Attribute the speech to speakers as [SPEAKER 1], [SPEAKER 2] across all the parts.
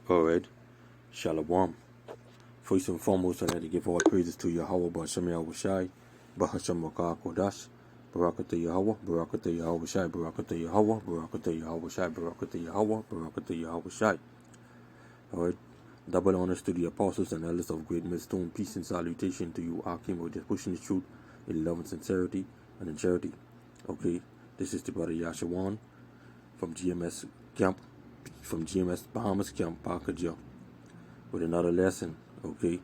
[SPEAKER 1] Alright, Shalom. First and foremost, I'd like to give all praises to Yahawah, Sham Yahushai, Bahasham Wakah Kodash, Barakata Yahawah, Barakata Yahushai, Barakata Yahawah, Barakata Yahushai, Barakata Yahawah, Barakata Yahushai. Alright, double honors to the apostles and elders of Great Millstone. Peace and salutation to you, Akim, who just pushing the truth in love and sincerity and in charity. Okay, this is the brother Yashawan from GMS Camp, from GMS Bahamas Camp, Parker, with another lesson. Okay,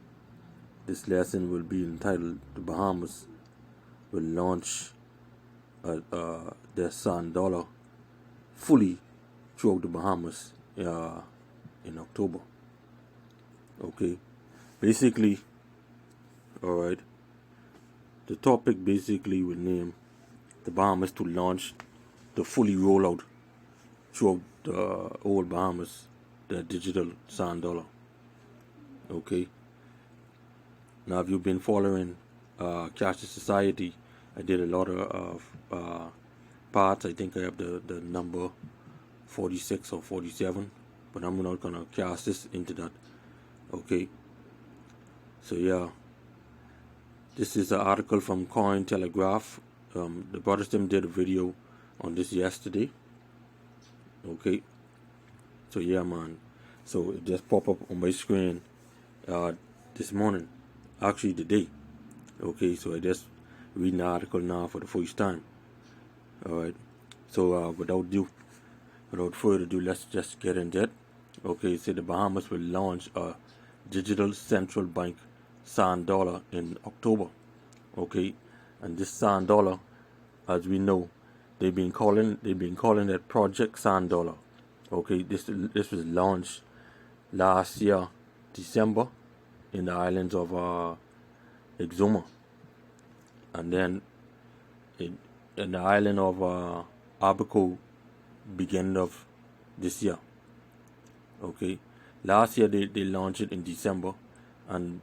[SPEAKER 1] this lesson will be entitled "The Bahamas will launch their sand dollar fully throughout the Bahamas in October." Okay, basically, all right. The topic basically will name the Bahamas to launch the fully rollout throughout the old Bahamas, the digital sand dollar. Okay. Now, if you've been following Cashless Society, I did a lot of parts. I think I have the number 46 or 47, but I'm not gonna cast this into that. Okay. So yeah, this is an article from Coin Telegraph. The brothers them did a video on this yesterday. Okay. So yeah, man. So it just popped up on my screen this morning, actually today. Okay, so I just reading the article now for the first time. Alright, so without further ado, let's just get into it. Okay, so the Bahamas will launch a digital central bank sand dollar in October. Okay, and this sand dollar, as we know, they've been calling it Project Sand Dollar. Okay, this was launched last year, December, in the islands of Exuma, and then in the island of Abaco, beginning of this year. Okay, last year they launched it in December, and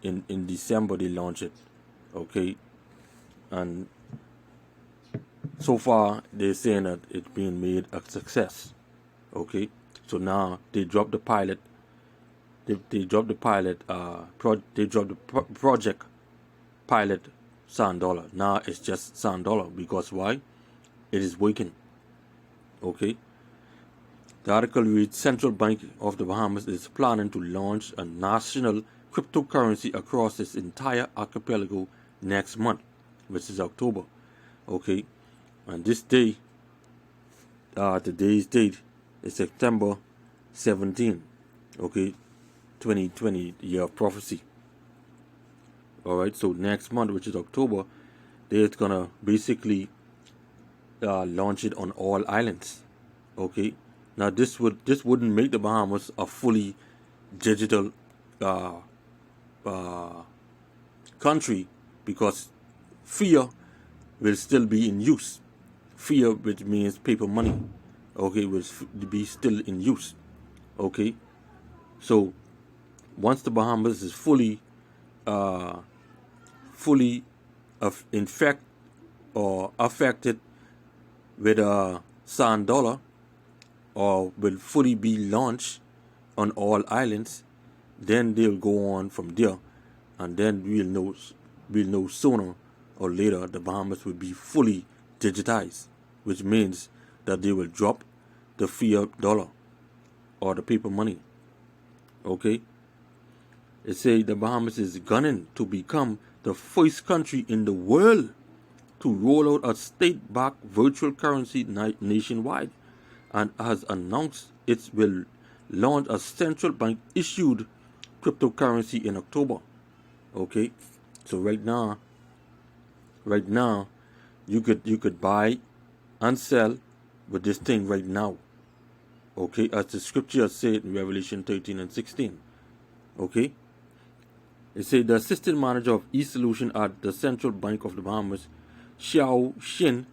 [SPEAKER 1] in December they launched it. Okay, and so far they're saying that it's being made a success. Okay, so now they dropped the pilot. They dropped the pilot. They dropped the project pilot sand dollar. Now it's just sand dollar because why? It is working. Okay. The article reads: Central Bank of the Bahamas is planning to launch a national cryptocurrency across its entire archipelago next month, which is October. Okay, and this day, today's date is September 17. Okay. 2020, year of prophecy. Alright, so next month, which is October, they're gonna basically launch it on all islands. Okay, now this wouldn't make the Bahamas a fully digital country, because fiat will still be in use. Fiat, which means paper money, okay, will be still in use. Okay, so once the Bahamas is fully affected with a sand dollar, or will fully be launched on all islands, then they'll go on from there, and then we'll know sooner or later the Bahamas will be fully digitized, which means that they will drop the fiat dollar or the paper money. Okay. It says the Bahamas is gunning to become the first country in the world to roll out a state-backed virtual currency nationwide, and has announced it will launch a central bank-issued cryptocurrency in October. Okay, so right now, you could buy and sell with this thing right now. Okay, as the scripture said in Revelation 13 and 16. Okay. It said the assistant manager of e-solution at the Central Bank of the Bahamas, Xiao Xin,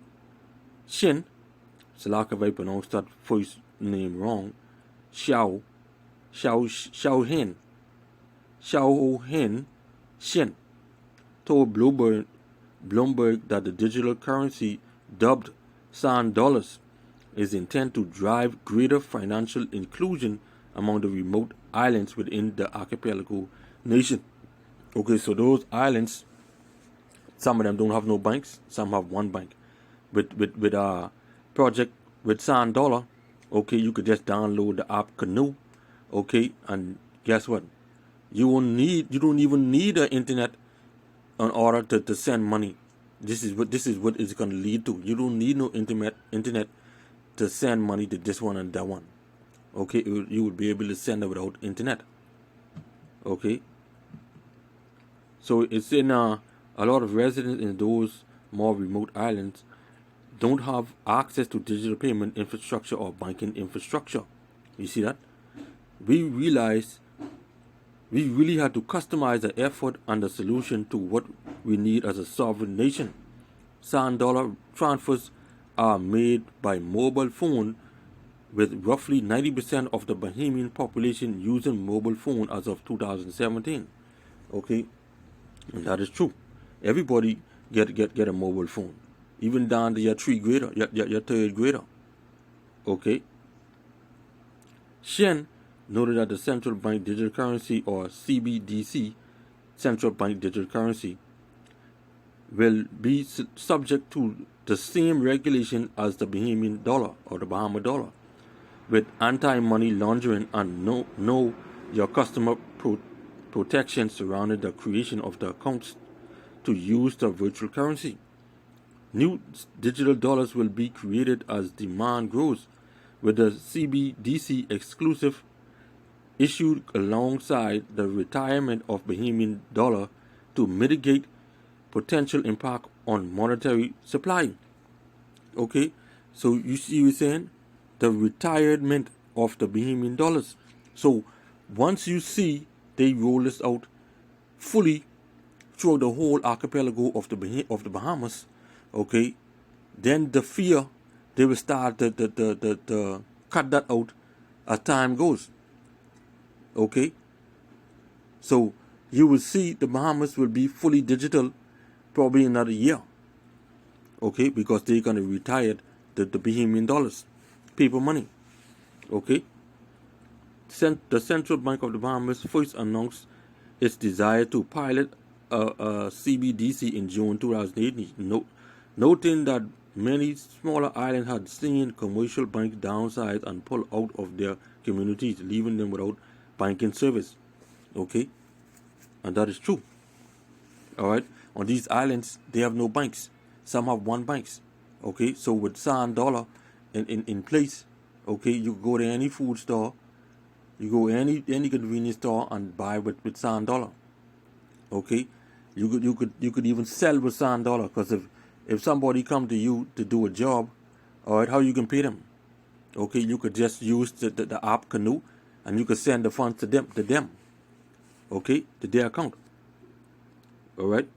[SPEAKER 1] it's like if I pronounced that first name wrong, Xiao Hin Xin, told Bloomberg that the digital currency, dubbed sand dollars, is intended to drive greater financial inclusion among the remote islands within the archipelago nation. Okay, so those islands, some of them don't have no banks, some have one bank. With project with Sand Dollar, okay, you could just download the app Canoe, okay, and guess what? You don't even need an internet in order to send money. This is what it's gonna lead to. You don't need no internet to send money to this one and that one. Okay, you would be able to send it without internet. Okay. So it's in a lot of residents in those more remote islands don't have access to digital payment infrastructure or banking infrastructure. You see that? We realized we really had to customize the effort and the solution to what we need as a sovereign nation. Sand dollar transfers are made by mobile phone, with roughly 90% of the Bahamian population using mobile phone as of 2017. Okay, and that is true. Everybody get a mobile phone, even down to your your third grader. Okay. Shen noted that the central bank digital currency, or CBDC, central bank digital currency, will be subject to the same regulation as the Bahamian dollar or the Bahama dollar, with anti-money laundering and know your customer protection surrounding the creation of the accounts to use the virtual currency. New digital dollars will be created as demand grows, with the CBDC exclusive issued alongside the retirement of Bahamian dollar to mitigate potential impact on monetary supply. Okay, so you see we're saying the retirement of the Bahamian dollars. So once you see they roll this out fully throughout the whole archipelago of the Bahamas, okay, then the fear, they will start to cut that out as time goes. Okay, so you will see the Bahamas will be fully digital probably another year. Okay, because they're gonna retire the Bahamian dollars, paper money. Okay, the Central Bank of the Bahamas first announced its desire to pilot a CBDC in June 2018, noting that many smaller islands had seen commercial banks downsize and pull out of their communities, leaving them without banking service. Okay, and that is true. All right, on these islands they have no banks. Some have one banks. Okay, so with Sand Dollar in place, okay, you go to any food store, you go any convenience store and buy with Sand Dollar. Okay, you could even sell with Sand Dollar, because if somebody come to you to do a job, all right, how you can pay them? Okay, you could just use the app Canoe, and you could send the funds to them. Okay, to their account. All right.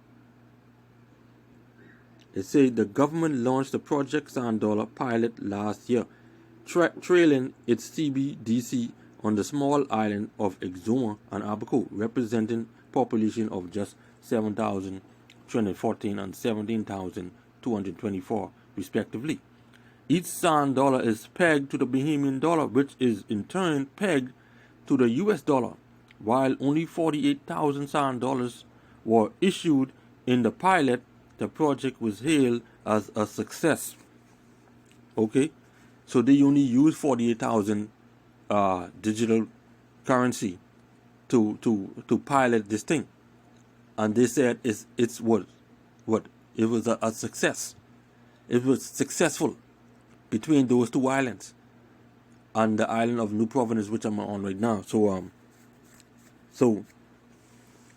[SPEAKER 1] It says the government launched the Project Sand Dollar pilot last year, trailing its CBDC on the small island of Exuma and Abaco, representing population of just 7,214 and 17,224 respectively. Each Sand Dollar is pegged to the Bahamian dollar, which is in turn pegged to the US dollar. While only 48,000 Sand Dollars were issued in the pilot, the project was hailed as a success. Okay, so they only use 48,000 digital currency to pilot this thing, and they said it's what it was a success. It was successful between those two islands and the island of New Providence, which I'm on right now. So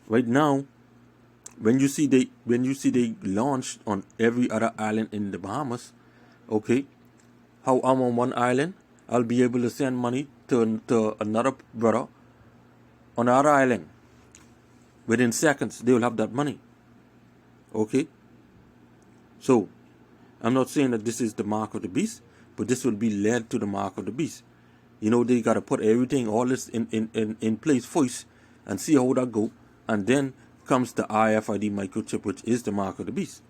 [SPEAKER 1] right now, when you see they launched on every other island in the Bahamas, okay, how I'm on one island, I'll be able to send money to another brother on another island. Within seconds, they will have that money. Okay, so I'm not saying that this is the mark of the beast, but this will be led to the mark of the beast. You know, they gotta put everything, all this in place first, and see how that go, and then comes the RFID microchip, which is the mark of the beast.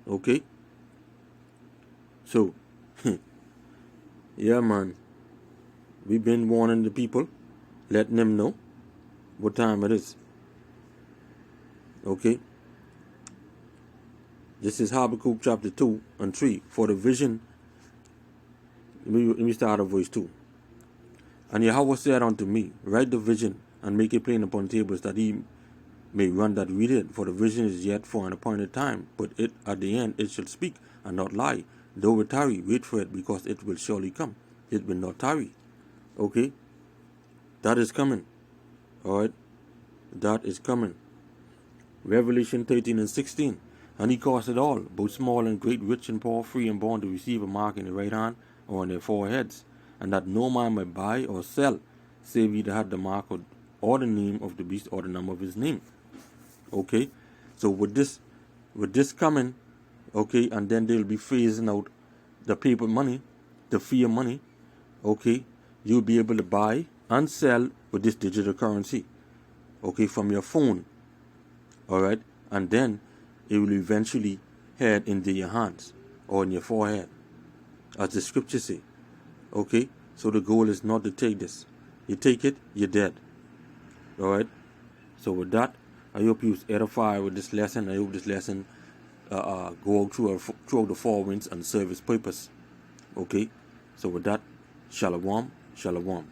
[SPEAKER 1] Okay, so yeah, man, We've been warning the people, letting them know what time it is. Okay? This is Habakkuk chapter 2 and 3. For the vision, let me start at verse 2. And Yahweh said unto me, write the vision, and make it plain upon tables, that he may run that read it. For the vision is yet for an appointed time, but it at the end it shall speak, and not lie. Though it tarry, wait for it, because it will surely come. It will not tarry. Okay? That is coming. Alright? That is coming. Revelation 13 and 16. And he caused it all, both small and great, rich and poor, free and bond, to receive a mark in the right hand or on their foreheads, and that no man may buy or sell, save he that had the mark or the name of the beast or the number of his name. Okay? So with this coming, okay, and then they'll be phasing out the paper money, the fiat money, okay, you'll be able to buy and sell with this digital currency, okay, from your phone. Alright? And then it will eventually head into your hands or in your forehead, as the scriptures say. Okay? So the goal is not to take this. You take it, you're dead. Alright? So with that, I hope you was edified with this lesson. I hope this lesson go throughout the 4 winds and serve its purpose. Okay? So with that, Shalom, Shalom.